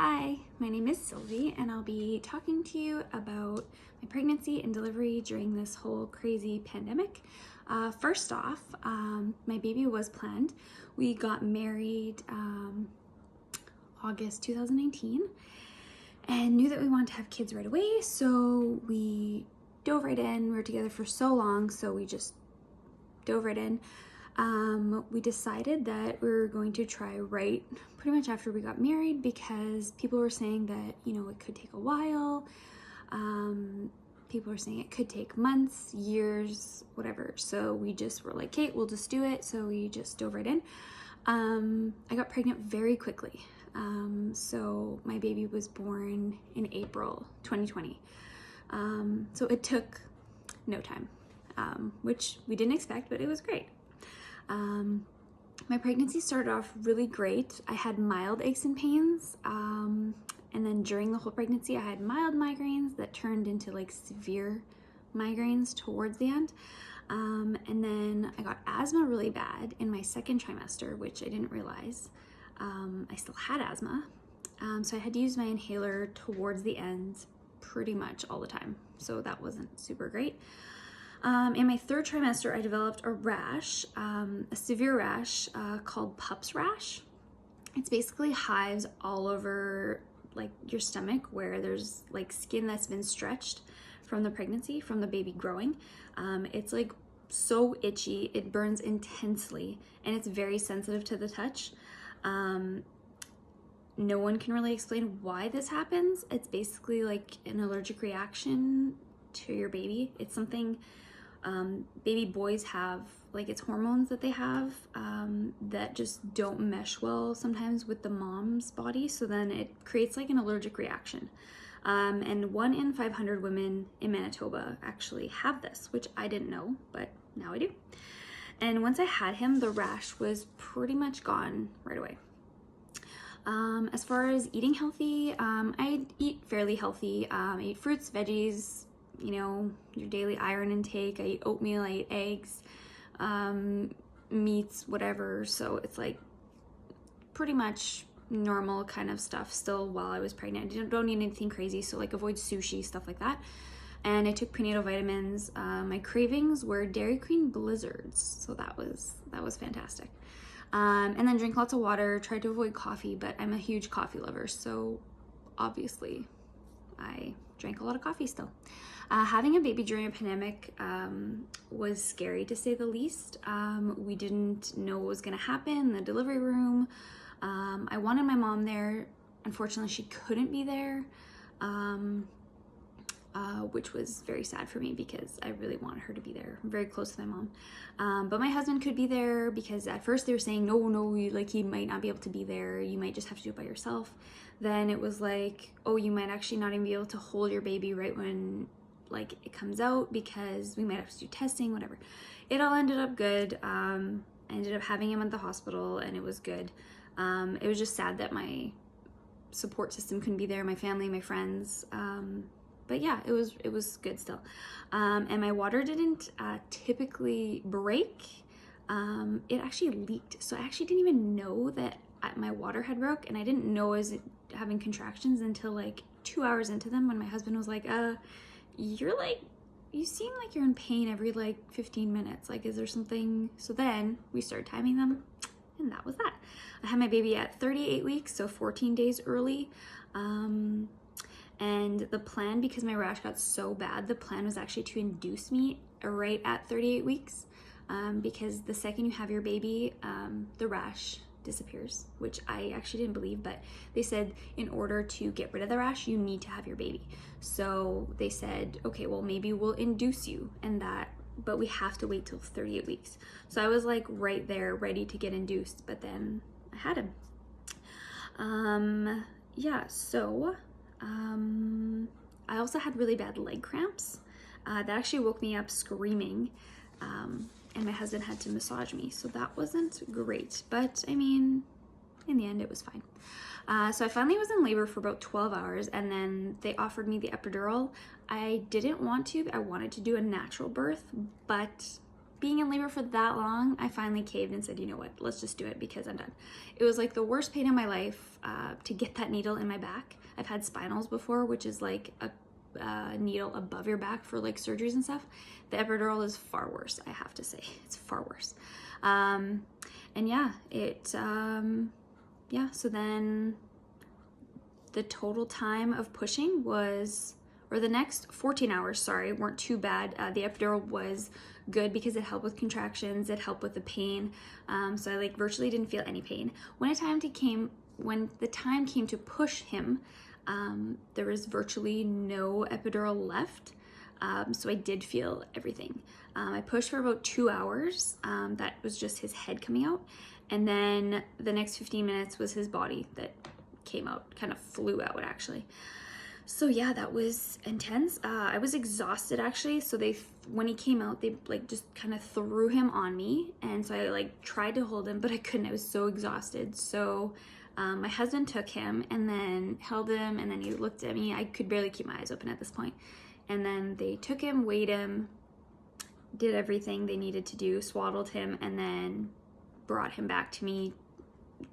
Hi, my name is Sylvie, and I'll be talking to you about my pregnancy and delivery during this whole crazy pandemic. First off, my baby was planned. We got married August 2019 and knew that we wanted to have kids right away, so we dove right in. We were together for so long, so we just dove right in. We decided that we were going to try right pretty much after we got married because people were saying that, it could take a while. People were saying it could take months, years, whatever. So we just were like, Kate, we'll just do it. So we just dove right in. I got pregnant very quickly. So my baby was born in April 2020. So it took no time, which we didn't expect, but it was great. My pregnancy started off really great. I had mild aches and pains, and then during the whole pregnancy I had mild migraines that turned into like severe migraines towards the end, and then I got asthma really bad in my second trimester, which I didn't realize. I still had asthma, so I had to use my inhaler towards the end pretty much all the time, so that wasn't super great. In my third trimester, I developed a rash, a severe rash called PUPS rash. It's basically hives all over like your stomach where there's like skin that's been stretched from the pregnancy, from the baby growing. It's like so itchy, it burns intensely, and it's very sensitive to the touch. No one can really explain why this happens. It's basically like an allergic reaction to your baby. It's something baby boys have, like it's hormones that they have that just don't mesh well sometimes with the mom's body, so then it creates like an allergic reaction. And 1 in 500 women in Manitoba actually have this, which I didn't know, but now I do. And once I had him, the rash was pretty much gone right away. As far as eating healthy, I eat fairly healthy. I eat fruits, veggies, your daily iron intake. I eat oatmeal, I eat eggs, meats, whatever. So it's like pretty much normal kind of stuff still while I was pregnant. I don't eat anything crazy, so like avoid sushi, stuff like that. And I took prenatal vitamins. My cravings were Dairy Queen blizzards, so that was fantastic. And then drink lots of water, tried to avoid coffee, but I'm a huge coffee lover, so obviously I drank a lot of coffee still. Having a baby during a pandemic was scary, to say the least. We didn't know what was going to happen in the delivery room. I wanted my mom there. Unfortunately, she couldn't be there, which was very sad for me because I really wanted her to be there. I'm very close to my mom. But my husband could be there because at first they were saying, no, he might not be able to be there. You might just have to do it by yourself. Then it was like, oh, you might actually not even be able to hold your baby right when like it comes out because we might have to do testing, whatever. It all ended up good. I ended up having him at the hospital and it was good. It was just sad that my support system couldn't be there, my family, my friends. But yeah, it was good still. And my water didn't typically break. It actually leaked. So I actually didn't even know that my water had broke, and I didn't know I was having contractions until like 2 hours into them when my husband was like, you seem like you're in pain every like 15 minutes. Like, is there something? So then we started timing them, and that was that. I had my baby at 38 weeks, so 14 days early. And the plan, because my rash got so bad, the plan was actually to induce me right at 38 weeks, because the second you have your baby, the rash disappears, which I actually didn't believe, but they said in order to get rid of the rash, you need to have your baby. So they said, okay, well, maybe we'll induce you, but we have to wait till 38 weeks. So I was like right there ready to get induced, but then I had him. I also had really bad leg cramps that actually woke me up screaming, and my husband had to massage me, so that wasn't great, but I mean, in the end it was fine. So I finally was in labor for about 12 hours, and then they offered me the epidural. I didn't want to. I wanted to do a natural birth, but being in labor for that long, I finally caved and said, you know what, let's just do it because I'm done. It was like the worst pain in my life to get that needle in my back. I've had spinals before, which is like a needle above your back for like surgeries and stuff. The epidural is far worse, I have to say. It's far worse. And yeah, so then the total time of pushing was, or the next 14 hours, sorry, weren't too bad. The epidural was good because it helped with contractions, it helped with the pain. So I like virtually didn't feel any pain. When the time came to push him, there was virtually no epidural left. So I did feel everything. I pushed for about 2 hours. That was just his head coming out. And then the next 15 minutes was his body that came out, kind of flew out actually. So yeah, that was intense. I was exhausted actually. So when he came out, they like just kind of threw him on me. And so I like tried to hold him, but I couldn't. I was so exhausted. So my husband took him and then held him, and then he looked at me. I could barely keep my eyes open at this point. And then they took him, weighed him, did everything they needed to do, swaddled him, and then brought him back to me,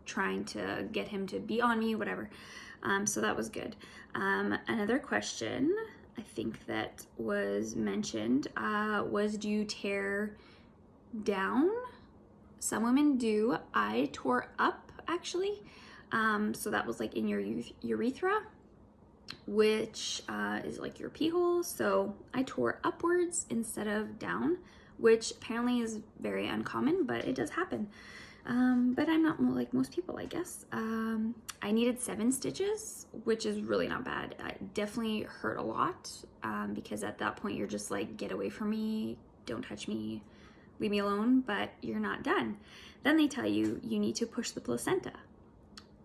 trying to get him to be on me, whatever. So that was good. Another question I think that was mentioned was, do you tear down? Some women do. I tore up actually. So that was like in your urethra, which is like your pee hole. So I tore upwards instead of down, which apparently is very uncommon, but it does happen. But I'm not like most people, I guess. I needed 7 stitches, which is really not bad. It definitely hurt a lot because at that point you're just like, get away from me, don't touch me, leave me alone, but you're not done. Then they tell you you need to push the placenta.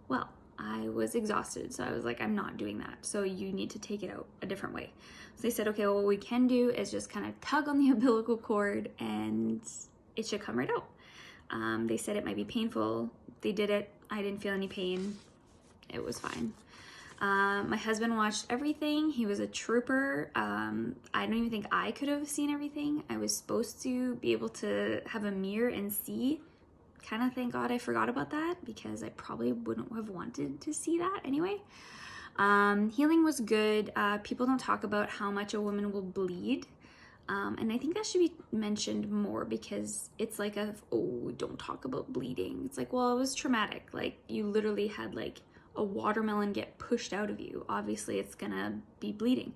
Well, I was exhausted, so I was like, I'm not doing that. So you need to take it out a different way. So they said, okay, well, what we can do is just kind of tug on the umbilical cord and it should come right out. They said it might be painful. They did it. I didn't feel any pain. It was fine. My husband watched everything. He was a trooper. I don't even think I could have seen everything. I was supposed to be able to have a mirror and see. Kind of thank God I forgot about that because I probably wouldn't have wanted to see that anyway. Healing was good. People don't talk about how much a woman will bleed. And I think that should be mentioned more because it's like don't talk about bleeding. It's like, well, it was traumatic. Like you literally had like a watermelon get pushed out of you. Obviously it's gonna be bleeding.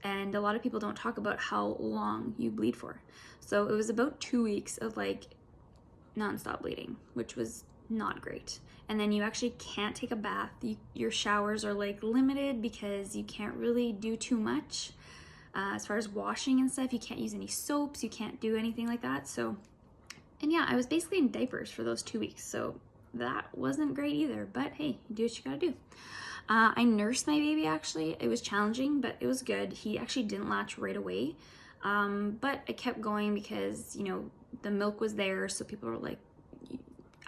And a lot of people don't talk about how long you bleed for. So it was about 2 weeks of like nonstop bleeding, which was not great. And then you actually can't take a bath. Your showers are like limited because you can't really do too much. As far as washing and stuff, you can't use any soaps, you can't do anything like that. So, and yeah, I was basically in diapers for those 2 weeks. So that wasn't great either, but hey, you do what you gotta do. I nursed my baby actually. It was challenging, but it was good. He actually didn't latch right away. But I kept going because, you know, the milk was there. So people were like,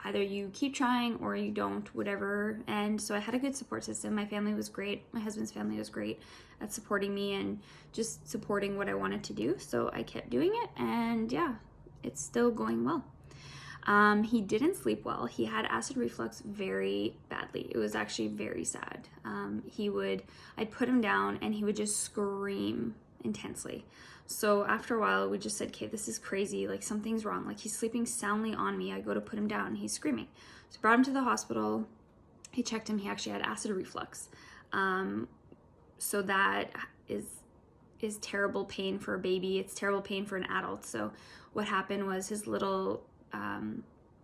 either you keep trying or you don't, whatever. And so I had a good support system. My family was great. My husband's family was great at supporting me and just supporting what I wanted to do. So I kept doing it, and yeah, it's still going well. He didn't sleep well. He had acid reflux very badly. It was actually very sad. I'd put him down and he would just scream intensely. So after a while, we just said, okay, this is crazy. Like something's wrong. Like he's sleeping soundly on me. I go to put him down and he's screaming. So I brought him to the hospital. He checked him. He actually had acid reflux. So that is terrible pain for a baby. It's terrible pain for an adult. So what happened was his little,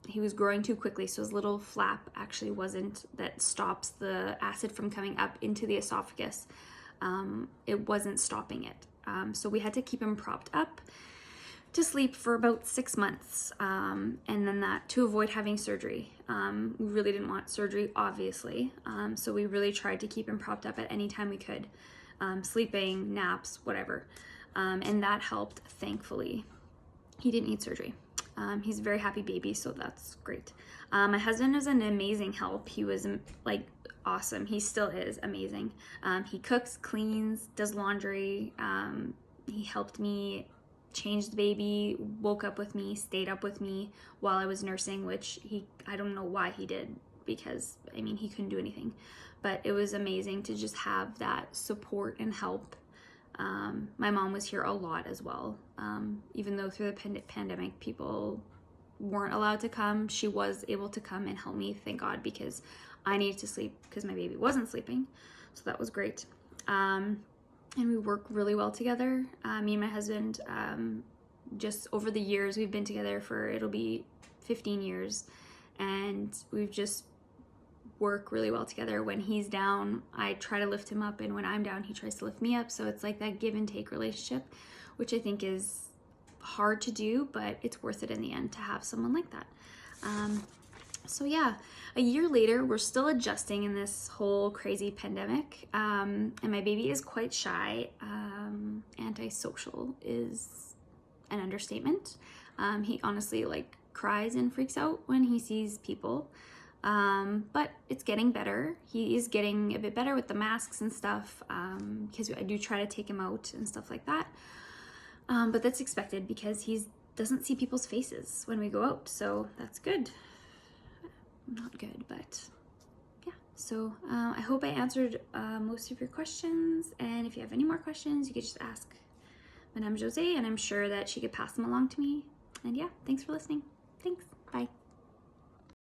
he was growing too quickly. So his little flap actually that stops the acid from coming up into the esophagus. It wasn't stopping it. So we had to keep him propped up to sleep for about 6 months. And then that to avoid having surgery. We really didn't want surgery, obviously. So we really tried to keep him propped up at any time we could. Sleeping, naps, whatever. And that helped, thankfully. He didn't need surgery. He's a very happy baby, so that's great. My husband was an amazing help. He was like awesome. He still is amazing. He cooks, cleans, does laundry. He helped me changed the baby, woke up with me, stayed up with me while I was nursing, which I don't know why he did, because I mean, he couldn't do anything, but it was amazing to just have that support and help. My mom was here a lot as well. Even though through the pandemic, people weren't allowed to come, she was able to come and help me, thank God, because I needed to sleep because my baby wasn't sleeping. So that was great. And we work really well together. Me and my husband, just over the years, we've been together for, it'll be 15 years. And we've just work really well together. When he's down, I try to lift him up, and when I'm down, he tries to lift me up. So it's like that give and take relationship, which I think is hard to do, but it's worth it in the end to have someone like that. So yeah, a year later, we're still adjusting in this whole crazy pandemic, and my baby is quite shy. Antisocial is an understatement. He honestly like cries and freaks out when he sees people. But it's getting better. He is getting a bit better with the masks and stuff, because I do try to take him out and stuff like that. But that's expected because he doesn't see people's faces when we go out, so that's good. Not good, but yeah. So I hope I answered most of your questions, and if you have any more questions, you could just ask Madame Jose, and I'm sure that she could pass them along to me. And yeah, thanks for listening. Thanks. Bye.